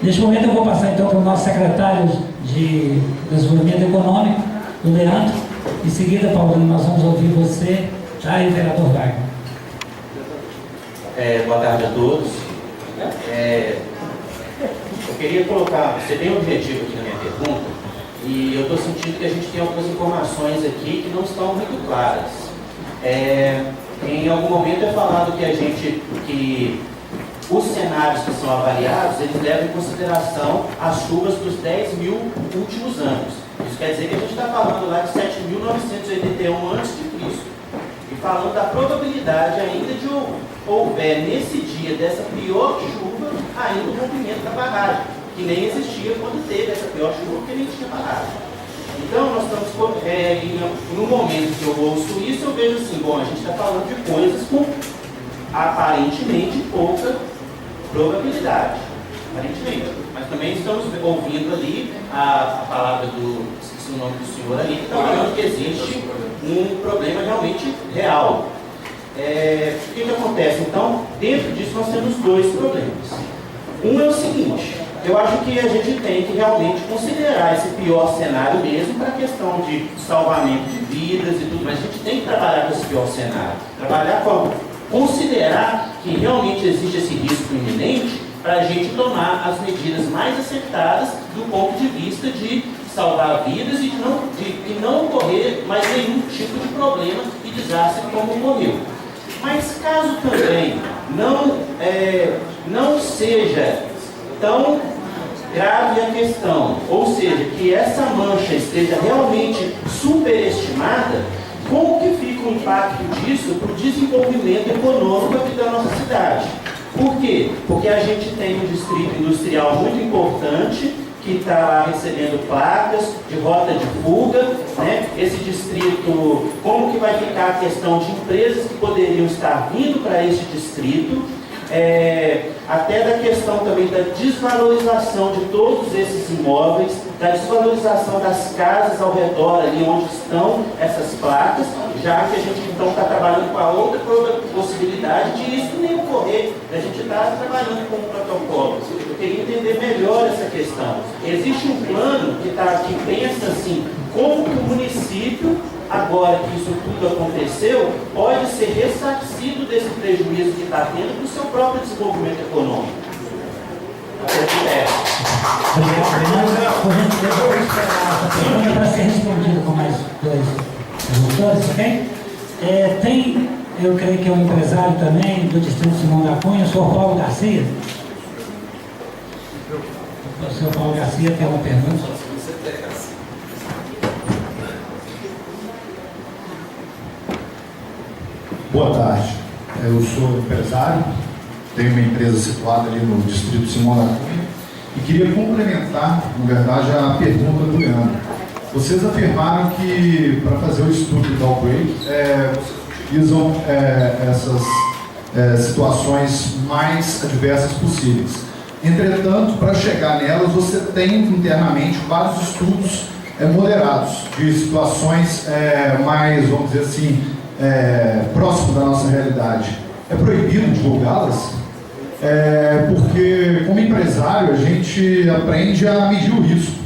Neste momento eu vou passar então para o nosso secretário de Desenvolvimento Econômico, o Leandro. Em seguida, Paulinho, nós vamos ouvir você, tá? E o vereador Wagner. Boa tarde a todos. Eu queria colocar, você tem um objetivo aqui na minha pergunta, e eu estou sentindo que a gente tem algumas informações aqui que não estão muito claras. Em algum momento é falado que os cenários que são avaliados, eles levam em consideração as chuvas dos 10 mil últimos anos. Isso quer dizer que a gente está falando lá de 7.981 a.C. E falando da probabilidade ainda de houver nesse dia dessa pior chuva ainda o rompimento da barragem, que nem existia quando teve essa pior chuva, porque nem tinha barragem. Então nós estamos no momento que eu ouço isso, eu vejo assim, bom, a gente está falando de coisas com aparentemente pouca probabilidade, aparentemente, mas também estamos ouvindo ali a palavra esqueci o nome do senhor ali, que está falando que existe um problema realmente real. O que acontece? Então, dentro disso nós temos dois problemas. Um é o seguinte, eu acho que a gente tem que realmente considerar esse pior cenário mesmo para a questão de salvamento de vidas e tudo, mas a gente tem que trabalhar com esse pior cenário. Trabalhar com considerar que realmente existe esse risco iminente para a gente tomar as medidas mais acertadas do ponto de vista de salvar vidas e de não ocorrer mais nenhum tipo de problema e desastre como ocorreu. Mas caso também não seja tão grave a questão, ou seja, que essa mancha esteja realmente superestimada, como que fica o impacto disso para o desenvolvimento econômico aqui da nossa cidade? Por quê? Porque a gente tem um distrito industrial muito importante, que está lá recebendo placas de rota de fuga, né? Esse distrito, como que vai ficar a questão de empresas que poderiam estar vindo para esse distrito, até da questão também da desvalorização de todos esses imóveis, da desvalorização das casas ao redor ali onde estão essas placas, já que a gente então está trabalhando com a outra possibilidade de isso nem ocorrer, a gente está trabalhando com um protocolo. Eu queria entender melhor essa questão. Existe um plano que pensa assim, como que o município, agora que isso tudo aconteceu, pode ser ressarcido desse prejuízo que está tendo para o seu próprio desenvolvimento econômico. Obrigado, vou esperar essa pergunta para ser respondida com mais dois perguntadores, ok? Eu creio que é um empresário também do Distrito Simão da Cunha, o senhor Paulo Garcia. O senhor Paulo Garcia tem uma pergunta. Boa tarde, eu sou empresário, tenho uma empresa situada ali no Distrito Simão da Cunha e queria complementar, na verdade, a pergunta do Leandro. Vocês afirmaram que para fazer o estudo do outbreak, vocês utilizam essas situações mais adversas possíveis. Entretanto, para chegar nelas, você tem internamente vários estudos moderados de situações mais, vamos dizer assim, próximo da nossa realidade. É proibido divulgá-las? Porque, como empresário, a gente aprende a medir o risco.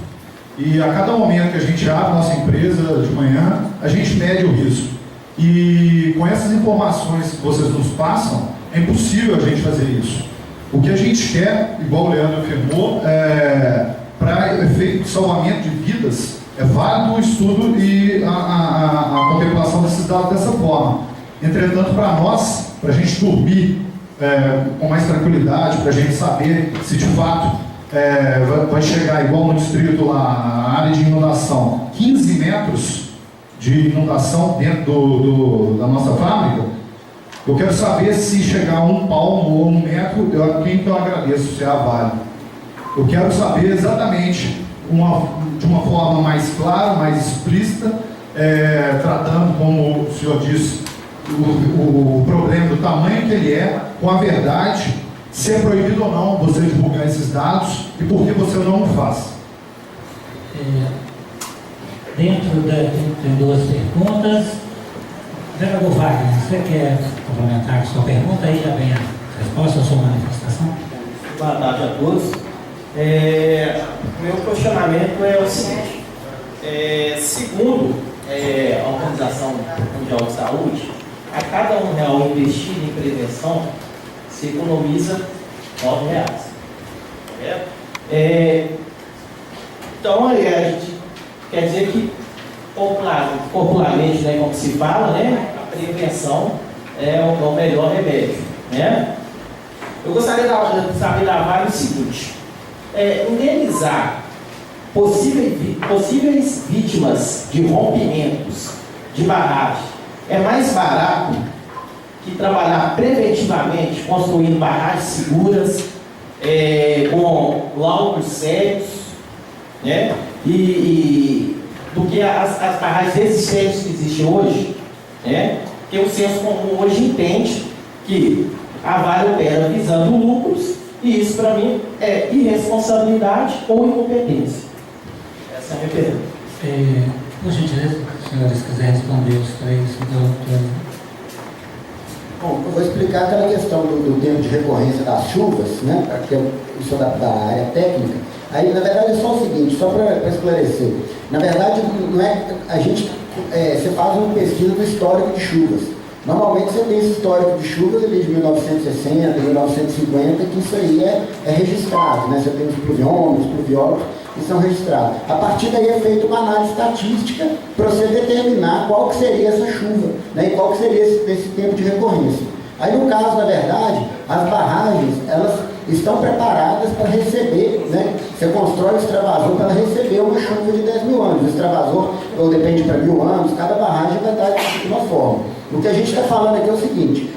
E a cada momento que a gente abre nossa empresa de manhã, a gente mede o risco. E com essas informações que vocês nos passam, é impossível a gente fazer isso. O que a gente quer, igual o Leandro afirmou, para efeito de salvamento de vidas, é válido o estudo e a contemplação desses dados dessa forma. Entretanto, para nós, para a gente dormir com mais tranquilidade, para a gente saber se de fato vai chegar igual no distrito lá, a área de inundação, 15 metros de inundação dentro da nossa fábrica, eu quero saber se chegar a 1 palmo ou 1 metro, quem que eu agradeço, se é a Vale. Eu quero saber exatamente, de uma forma mais clara, mais explícita, tratando, como o senhor disse, o problema do tamanho que ele é, com a verdade, se é proibido ou não você divulgar esses dados e por que você não o faz. Tem duas perguntas. Vereador Wagner, você quer complementar com sua pergunta? Aí já vem a resposta à sua manifestação. Boa tarde a todos. Meu questionamento é o seguinte: segundo a Organização Mundial de Saúde, a cada R$1 investido em prevenção, se economiza R$9. Então, a gente quer dizer que, popularmente, né, como se fala, né, a prevenção é o melhor remédio, né? Eu gostaria de saber da Vale o seguinte: indenizar possíveis vítimas de rompimentos de barragem é mais barato que trabalhar preventivamente, construindo barragens seguras, com laudos sérios, né? Do que as barragens existentes que existem hoje, né? Porque o senso comum hoje entende que a Vale opera visando lucros, e isso para mim é irresponsabilidade ou incompetência. Essa é a minha pergunta. Por gentileza, se os senhores quiserem responder os três, Bom, eu vou explicar aquela questão do tempo de recorrência das chuvas, né? Porque eu sou da área técnica. Aí, na verdade, é só o seguinte, só para esclarecer. Na verdade, não é a gente. Você faz uma pesquisa do histórico de chuvas. Normalmente você tem esse histórico de chuvas ali de 1960, 1950, que isso aí é registrado, né? Você tem os pluviômetros que são registrados. A partir daí é feita uma análise estatística para você determinar qual que seria essa chuva, né? E qual que seria esse tempo de recorrência. Aí, no caso, na verdade, as barragens, elas estão preparadas para receber, né? Você constrói o extravasor para receber uma chuva de 10 mil anos. O extravasor, ou depende para 1000 anos, cada barragem vai dar de uma forma. O que a gente está falando aqui é o seguinte: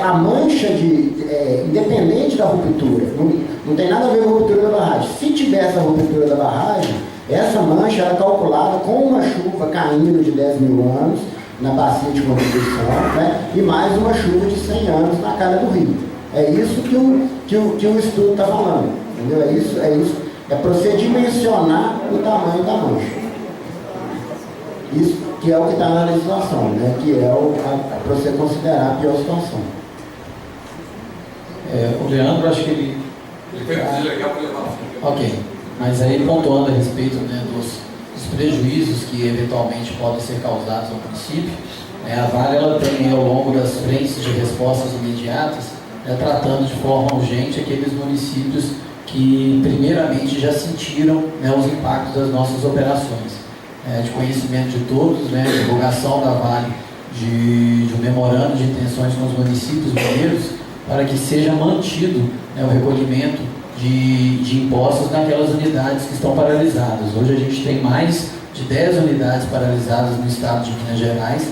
a mancha independente da ruptura, não tem nada a ver com a ruptura da barragem. Se tiver essa ruptura da barragem, essa mancha é calculada com uma chuva caindo de 10 mil anos na bacia de contribuição, né? E mais uma chuva de 100 anos na calha do rio. É isso que o estudo está falando, entendeu? É isso. É para você dimensionar o tamanho da mancha. Isso que é o que está na legislação, né? Que é para você considerar a pior situação. O Leandro, acho que ele... Ok, mas aí pontuando a respeito, né, dos prejuízos que eventualmente podem ser causados ao município, a Vale ela tem, ao longo das frentes de respostas imediatas, tratando de forma urgente aqueles municípios que primeiramente já sentiram, né, os impactos das nossas operações. De conhecimento de todos, né, divulgação da Vale de um memorando de intenções com os municípios mineiros para que seja mantido, né, o recolhimento de impostos naquelas unidades que estão paralisadas. Hoje a gente tem mais de 10 unidades paralisadas no estado de Minas Gerais,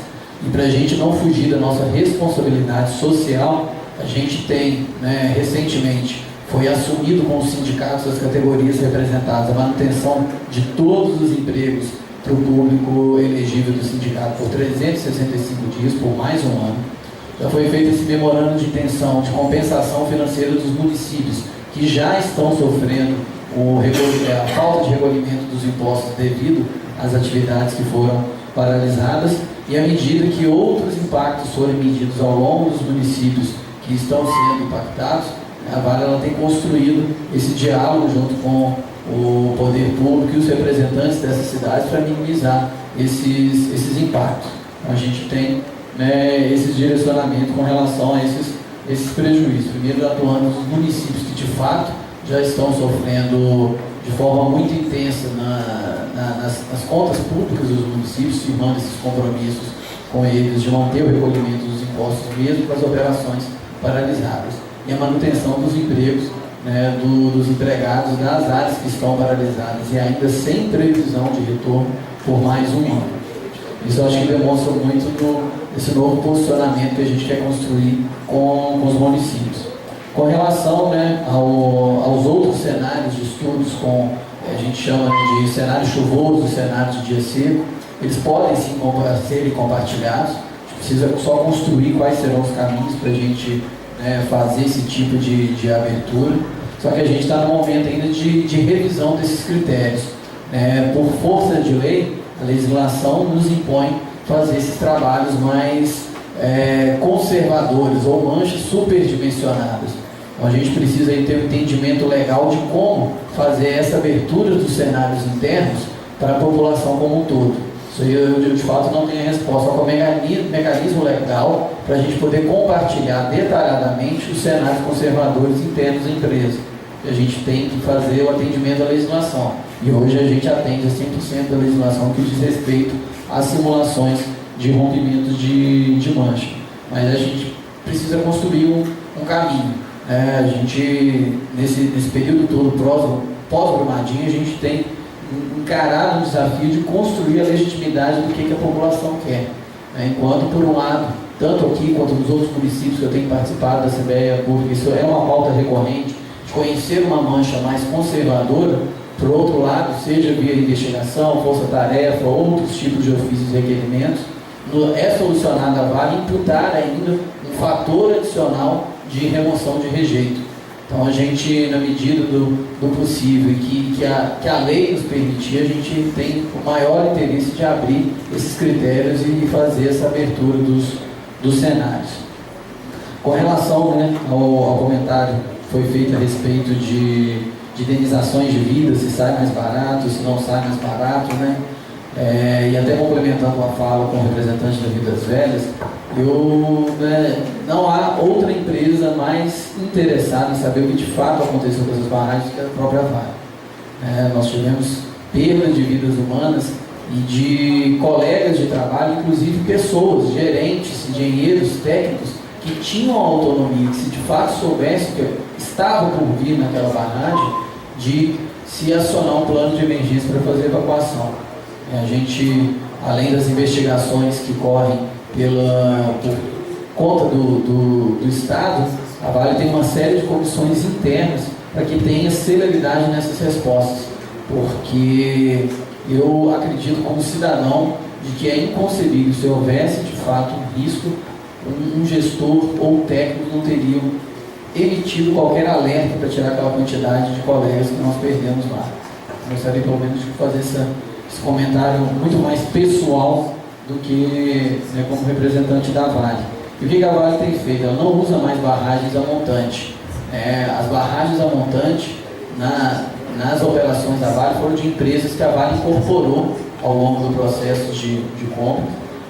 e para a gente não fugir da nossa responsabilidade social, a gente tem, né, recentemente, foi assumido com os sindicatos das categorias representadas a manutenção de todos os empregos para o público elegível do sindicato por 365 dias, por mais um ano. Já foi feito esse memorando de intenção de compensação financeira dos municípios que já estão sofrendo a falta de recolhimento dos impostos devido às atividades que foram paralisadas, e à medida que outros impactos forem medidos ao longo dos municípios que estão sendo impactados, a Vale ela tem construído esse diálogo junto com o poder público e os representantes dessas cidades para minimizar esses impactos. Então, a gente tem, né, esse direcionamento com relação a esses prejuízos. Primeiro, atuando nos municípios que de fato já estão sofrendo de forma muito intensa nas contas públicas dos municípios, firmando esses compromissos com eles de manter o recolhimento dos impostos mesmo para as operações paralisadas, e a manutenção dos empregos, né, dos empregados das áreas que estão paralisadas e ainda sem previsão de retorno por mais um ano. Isso eu acho que demonstra muito esse novo posicionamento que a gente quer construir com os municípios. Com relação, né, aos outros cenários de estudos, a gente chama de cenário chuvoso, cenário de dia seco, eles podem sim serem compartilhados. A gente precisa só construir quais serão os caminhos para a gente, né, fazer esse tipo de abertura. Só que a gente está no momento ainda de revisão desses critérios. Por força de lei, a legislação nos impõe fazer esses trabalhos mais conservadores ou manchas superdimensionadas. Então a gente precisa aí ter um entendimento legal de como fazer essa abertura dos cenários internos para a população como um todo. Isso aí eu de fato não tenho a resposta, qual é o mecanismo legal para a gente poder compartilhar detalhadamente os cenários conservadores internos da empresa. A gente tem que fazer o atendimento à legislação. E hoje a gente atende a 100% da legislação que diz respeito às simulações de rompimentos de mancha. Mas a gente precisa construir um caminho. A gente, nesse período todo pós-Brumadinho, a gente tem encarado o desafio de construir a legitimidade do que a população quer. Enquanto, por um lado, tanto aqui quanto nos outros municípios que eu tenho participado da Assembleia Pública, isso é uma pauta recorrente, de conhecer uma mancha mais conservadora. Por outro lado, seja via investigação, força-tarefa, outros tipos de ofícios e requerimentos, é solucionada a Vale imputar ainda um fator adicional de remoção de rejeito. Então a gente, na medida do possível e que a lei nos permitir, a gente tem o maior interesse de abrir esses critérios e fazer essa abertura dos cenários. Com relação, ao comentário que foi feito a respeito de indenizações de vida, se sai mais barato, se não sai mais barato, e até complementando a fala com o representante da Vidas Velhas, não há outra empresa mais interessada em saber o que de fato aconteceu com essas barragens que a própria Vale. Nós tivemos perda de vidas humanas e de colegas de trabalho, inclusive pessoas, gerentes, engenheiros, técnicos, que tinham autonomia, que se de fato soubessem que estava por vir naquela barragem, de se acionar um plano de emergência para fazer evacuação. A gente, além das investigações que correm por conta do Estado, a Vale tem uma série de comissões internas para que tenha celeridade nessas respostas, porque eu acredito como cidadão de que é inconcebível, se houvesse de fato um risco, um gestor ou técnico não teriam emitido qualquer alerta para tirar aquela quantidade de colegas que nós perdemos lá. Eu gostaria pelo menos de fazer esse comentário muito mais pessoal do que como representante da Vale. E o que a Vale tem feito? Ela não usa mais barragens a montante. As barragens a montante, nas operações da Vale, foram de empresas que a Vale incorporou ao longo do processo de compra.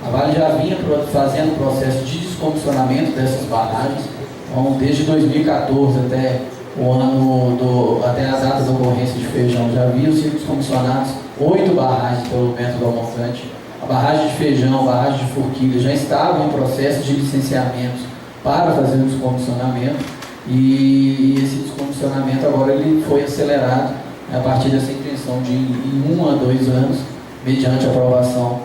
A Vale já vinha fazendo o processo de descomissionamento dessas barragens. Então, desde 2014 até a data da ocorrência de Feijão, já haviam sido descomissionados 8 barragens pelo método ao montante. A barragem de Feijão, a barragem de Forquilha já estavam em processo de licenciamento para fazer o descomissionamento, e esse descomissionamento agora ele foi acelerado a partir dessa intenção de, em 1 a 2 anos, mediante a aprovação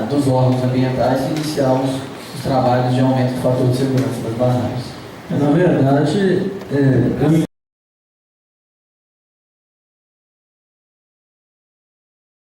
dos órgãos ambientais, iniciar os trabalhos de aumento do fator de segurança das barragens. Na verdade,